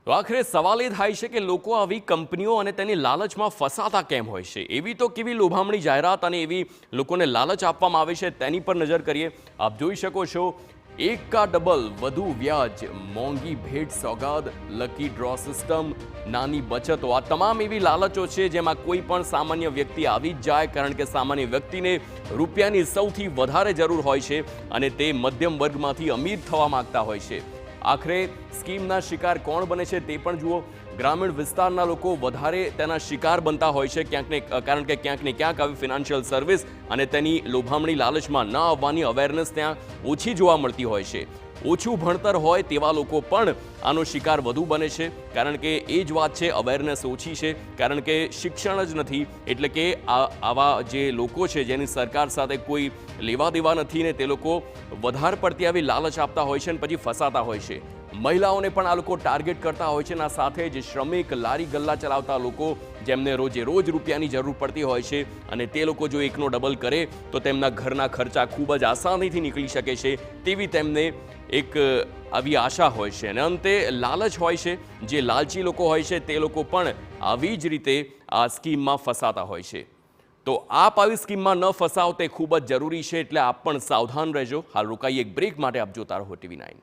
તો આખરે સવાલ એ થાય છે કે લોકો આવી કંપનીઓ અને તેની લાલચમાં ફસાતા કેમ હોય છે? એવી તો કેવી લોભામણી જાહેરાત અને એવી લોકોને લાલચ આપવામાં આવે છે તેની પર નજર કરીએ। આપ જોઈ શકો છો, એક કા ડબલ વધુ વ્યાજ, મોંઘી ભેટ સોગાદ, લકી ડ્રો સિસ્ટમ, નાની બચતો, આ તમામ એવી લાલચો છે જેમાં કોઈ પણ સામાન્ય વ્યક્તિ આવી જ જાય, કારણ કે સામાન્ય વ્યક્તિને રૂપિયાની સૌથી વધારે જરૂર હોય છે અને તે મધ્યમ વર્ગમાંથી અમીર થવા માંગતા હોય છે। આખરે સ્કીમના શિકાર કોણ બને છે તે પણ જુઓ। ગ્રામીણ વિસ્તારના લોકો વધારે તેના શિકાર બનતા હોય છે, કારણ કે ક્યાંક ને ક્યાંક આવી ફિનાન્શિયલ સર્વિસ અને તેની લોભામણી લાલચમાં ન આવવાની અવેરનેસ ત્યાં ઓછી જોવા મળતી હોય છે। ઓછું ભણતર હોય તેવા લોકો પણ આનો શિકાર વધુ બને છે, કારણ કે એ જ વાત છે, અવેરનેસ ઓછી છે, કારણ કે શિક્ષણ જ નથી। એટલે કે આવા જે લોકો છે જેની સરકાર સાથે કોઈ લેવા દેવા નથી ને તે લોકો વધારે પડતી આવી લાલચ આપતા હોય છે અને પછી ફસાતા હોય છે। મહિલાઓને પણ આ લોકો ટાર્ગેટ કરતા હોય છે અને સાથે જ શ્રમિક, લારી ગલ્લા ચલાવતા લોકો જેમને રોજે રોજ રૂપિયાની જરૂર પડતી હોય છે અને તે લોકો જો એકનો ડબલ કરે તો તેમના ઘરના ખર્ચા ખૂબ જ આસાનીથી નીકળી શકે છે તેવી તેમને એક આવી આશા હોય છે। અને અંતે લાલચ હોય છે, જે લાલચી લોકો હોય છે તે લોકો પણ આવી જ રીતે આ સ્કીમમાં ફસાતા હોય છે। તો આપ આવી સ્કીમમાં ન ફસાવ તે ખૂબ જ જરૂરી છે, એટલે આપ પણ સાવધાન રહેજો। હાલ રોકાઈએ એક બ્રેક માટે, આપ જોતા રહો TV9।